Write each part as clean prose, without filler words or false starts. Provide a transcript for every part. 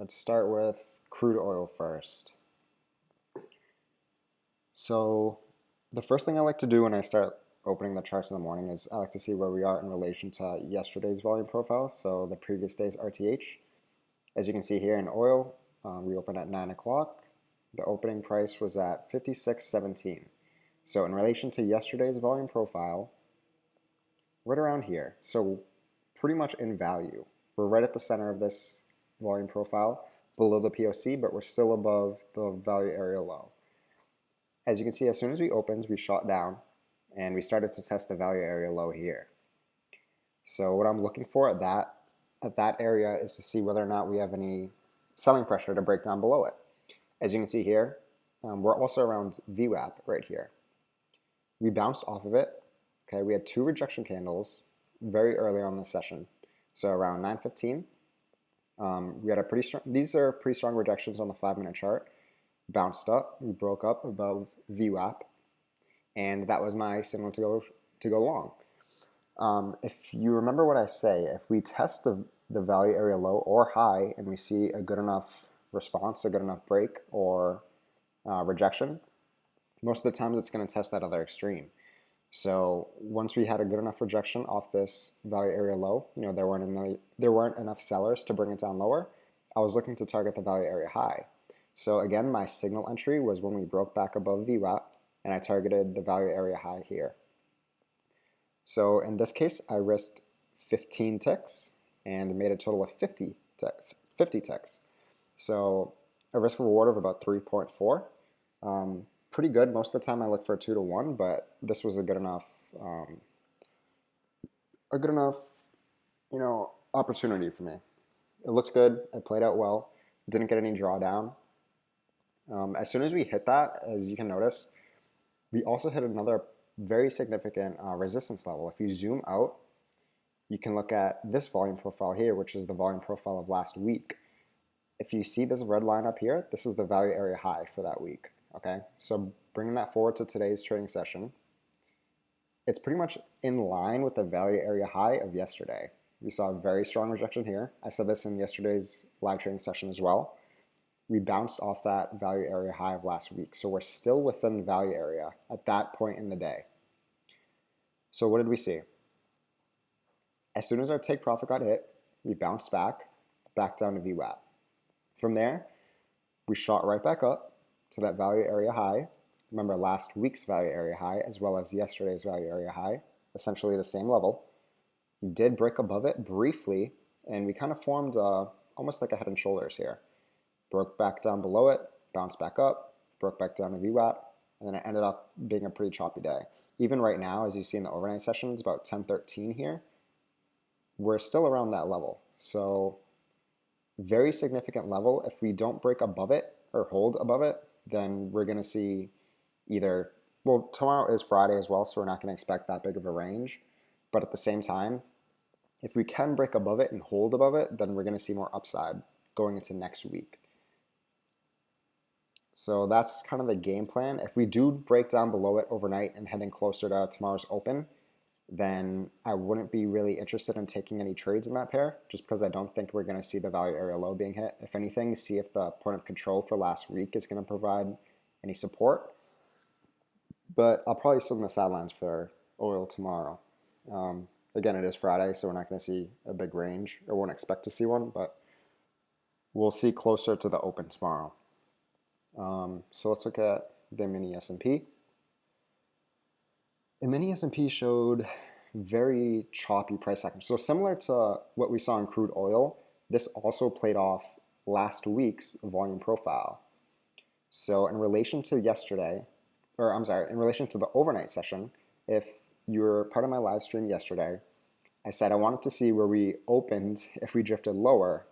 let's start with crude oil first. So the first thing I like to do when I start opening the charts in the morning is I like to see where we are in relation to yesterday's volume profile, so the previous day's RTH. As you can see here in oil, we opened at 9 o'clock. The opening price was at 56.17. So in relation to yesterday's volume profile, right around here, so pretty much in value. We're right at the center of this volume profile, below the POC, but we're still above the value area low. As you can see, as soon as we opened, we shot down, and we started to test the value area low here. So what I'm looking for at that area is to see whether or not we have any selling pressure to break down below it. As you can see here, we're also around VWAP right here. We bounced off of it. Okay, we had two rejection candles very early on this session. So around 9:15, we had a pretty strong. These are pretty strong rejections on the 5-minute chart. Bounced up, we broke up above VWAP, and that was my signal to go long. If you remember what I say, if we test the value area low or high and we see a good enough response, a good enough break or rejection, most of the times it's going to test that other extreme. So once we had a good enough rejection off this value area low, there weren't enough sellers to bring it down lower. I was looking to target the value area high. So again, my signal entry was when we broke back above VWAP, and I targeted the value area high here. So in this case, I risked 15 ticks and made a total of 50 ticks. So a risk reward of about 3.4. Pretty good. Most of the time I look for a 2 to 1, but this was a good enough opportunity for me. It looked good. It played out well. Didn't get any drawdown. As soon as we hit that, as you can notice, we also hit another very significant resistance level. If you zoom out, you can look at this volume profile here, which is the volume profile of last week. If you see this red line up here, this is the value area high for that week. Okay, so bringing that forward to today's trading session, it's pretty much in line with the value area high of yesterday. We saw a very strong rejection here. I said this in yesterday's live trading session as well. We bounced off that value area high of last week, so we're still within the value area at that point in the day. So what did we see? As soon as our take profit got hit, we bounced back down to VWAP. From there, we shot right back up to that value area high. Remember last week's value area high as well as yesterday's value area high, essentially the same level. We did break above it briefly, and we kind of formed almost like a head and shoulders here. Broke back down below it, bounced back up, broke back down to VWAP, and then it ended up being a pretty choppy day. Even right now, as you see in the overnight session, it's about 10:13 here. We're still around that level. So very significant level. If we don't break above it or hold above it, then we're going to see either, well, tomorrow is Friday as well, so we're not going to expect that big of a range. But at the same time, if we can break above it and hold above it, then we're going to see more upside going into next week. So that's kind of the game plan. If we do break down below it overnight and heading closer to tomorrow's open, then I wouldn't be really interested in taking any trades in that pair, just because I don't think we're going to see the value area low being hit. If anything, see if the point of control for last week is going to provide any support. But I'll probably sit on the sidelines for oil tomorrow. Again, it is Friday, so we're not going to see a big range, or won't expect to see one, but we'll see closer to the open tomorrow. So let's look at the mini S&P. The mini S&P showed very choppy price action. So similar to what we saw in crude oil, this also played off last week's volume profile. So in relation to yesterday, in relation to the overnight session, if you were part of my live stream yesterday, I said I wanted to see where we opened if we drifted lower,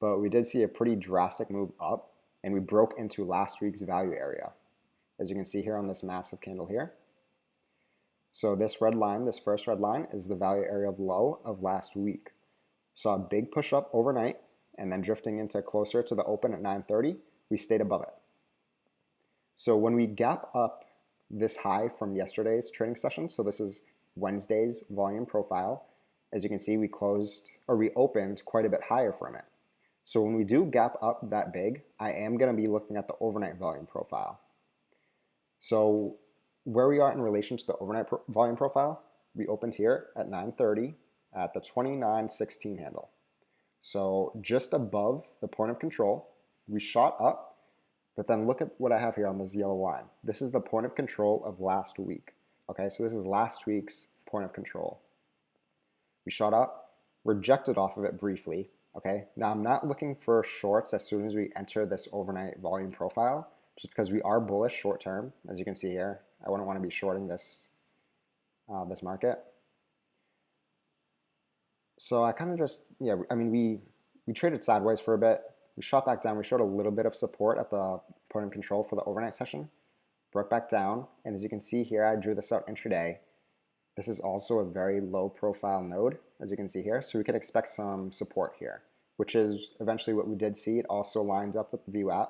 but we did see a pretty drastic move up, and we broke into last week's value area, as you can see here on this massive candle here. So this red line, this first red line, is the value area of low of last week. Saw a big push up overnight, and then drifting into closer to the open at 9:30, we stayed above it. So when we gap up this high from yesterday's trading session, so this is Wednesday's volume profile, as you can see, we opened quite a bit higher from it. So when we do gap up that big, I am going to be looking at the overnight volume profile. So where we are in relation to the overnight volume profile, we opened here at 9:30 at the 29.16 handle. So just above the point of control, we shot up, but then look at what I have here on this yellow line. This is the point of control of last week. Okay, so this is last week's point of control. We shot up, rejected off of it briefly. Okay, now I'm not looking for shorts as soon as we enter this overnight volume profile, just because we are bullish short term, as you can see here. I wouldn't want to be shorting this this market. So I kind of just, yeah, I mean, we traded sideways for a bit. We shot back down. We showed a little bit of support at the point of control for the overnight session. Broke back down, and as you can see here, I drew this out intraday. This is also a very low profile node, as you can see here, so we could expect some support here, which is eventually what we did see. It also lines up with the VWAP.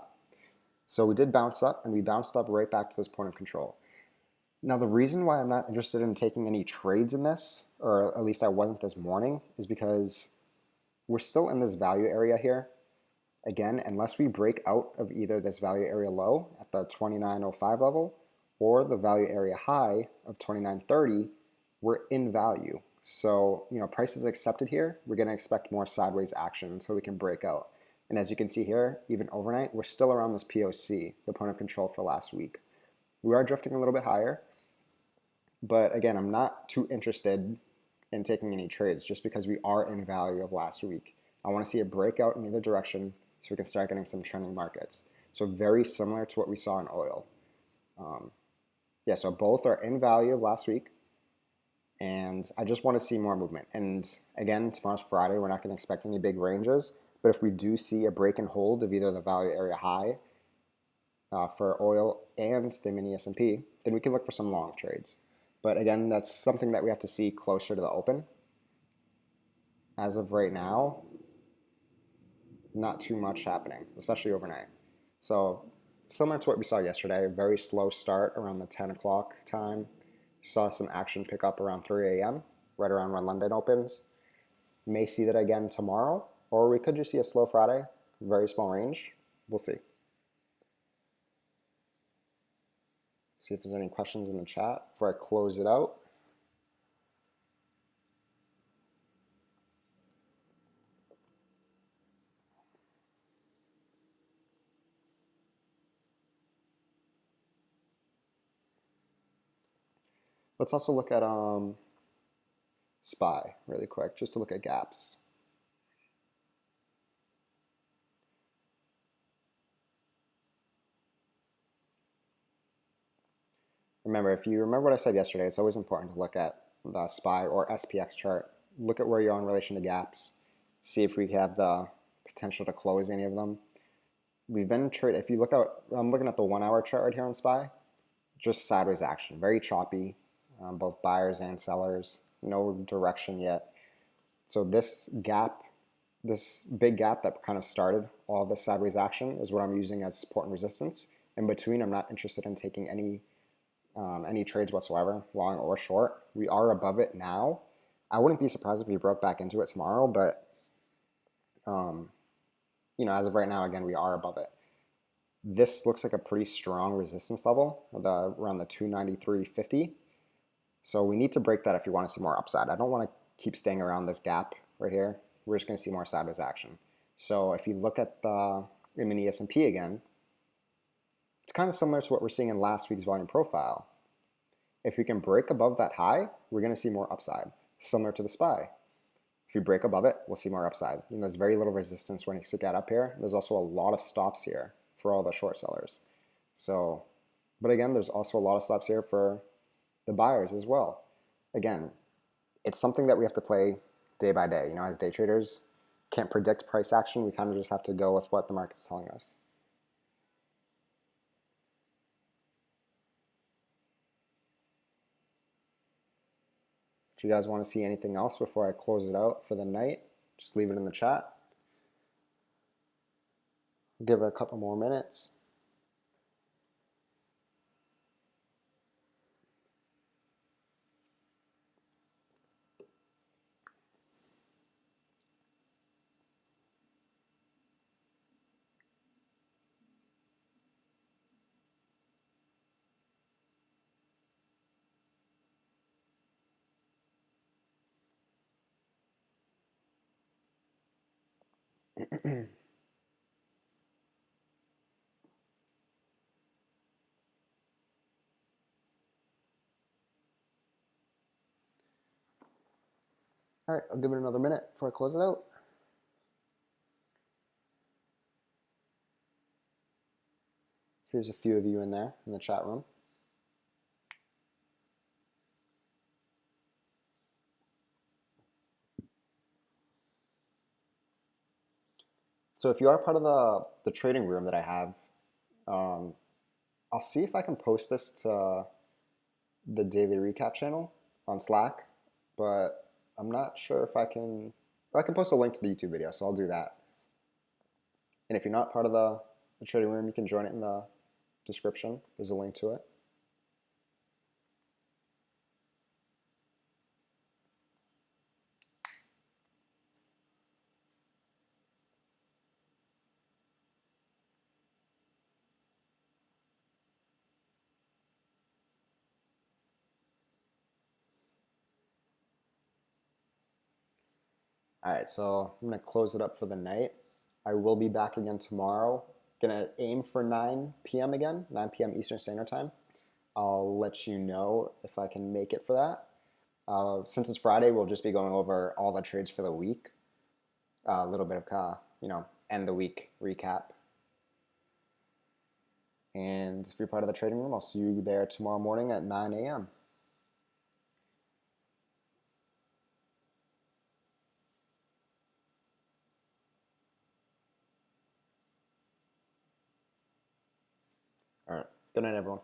So we did bounce up, and we bounced up right back to this point of control. Now, the reason why I'm not interested in taking any trades in this, or at least I wasn't this morning, is because we're still in this value area here. Again, unless we break out of either this value area low at the 29.05 level or the value area high of 29.30, we're in value. So, price is accepted here. We're going to expect more sideways action until we can break out. And as you can see here, even overnight, we're still around this POC, the point of control for last week. We are drifting a little bit higher. But again, I'm not too interested in taking any trades just because we are in value of last week. I want to see a breakout in either direction so we can start getting some trending markets. So very similar to what we saw in oil. So both are in value of last week. And I just want to see more movement. And again, tomorrow's Friday. We're not going to expect any big ranges. But if we do see a break and hold of either the value area high for oil and the mini S&P, then we can look for some long trades. But again, that's something that we have to see closer to the open. As of right now, not too much happening, especially overnight. So similar to what we saw yesterday, a very slow start around the 10 o'clock time. Saw some action pick up around 3 a.m., right around when London opens. May see that again tomorrow, or we could just see a slow Friday, very small range. We'll see. See if there's any questions in the chat before I close it out. Let's also look at SPY really quick, just to look at gaps. Remember, if you remember what I said yesterday, it's always important to look at the SPY or SPX chart. Look at where you are in relation to gaps. See if we have the potential to close any of them. We've been trading, if you look out, I'm looking at the 1 hour chart right here on SPY, just sideways action, very choppy, both buyers and sellers, no direction yet. So this gap, this big gap that kind of started all this sideways action is what I'm using as support and resistance. In between, I'm not interested in taking any trades whatsoever, long or short. We are above it now. I wouldn't be surprised if we broke back into it tomorrow, but as of right now, again, we are above it. This looks like a pretty strong resistance level, around the 293.50. So we need to break that if you want to see more upside. I don't want to keep staying around this gap right here. We're just going to see more sideways action. So if you look at the mini S&P again, it's kind of similar to what we're seeing in last week's volume profile. If we can break above that high, we're going to see more upside, similar to the SPY. If we break above it, we'll see more upside. There's very little resistance when you get up here. There's also a lot of stops here for all the short sellers. So, but again, there's also a lot of stops here for the buyers as well. Again, it's something that we have to play day by day. As day traders, can't predict price action. We kind of just have to go with what the market's telling us. If you guys want to see anything else before I close it out for the night, just leave it in the chat. Give it a couple more minutes. All right, I'll give it another minute before I close it out. See, there's a few of you in there in the chat room. So if you are part of the trading room that I have, um, I'll see if I can post this to the daily recap channel on Slack, but I'm not sure if I can. I can post a link to the YouTube video, so I'll do that. And if you're not part of the trading room, you can join it in the description. There's a link to it. All right, so I'm gonna close it up for the night. I will be back again tomorrow. Gonna aim for 9 p.m. again, 9 p.m. Eastern Standard Time. I'll let you know if I can make it for that. Since it's Friday, we'll just be going over all the trades for the week. A little bit of, end the week recap. And if you're part of the trading room, I'll see you there tomorrow morning at 9 a.m. All right. Good night, everyone.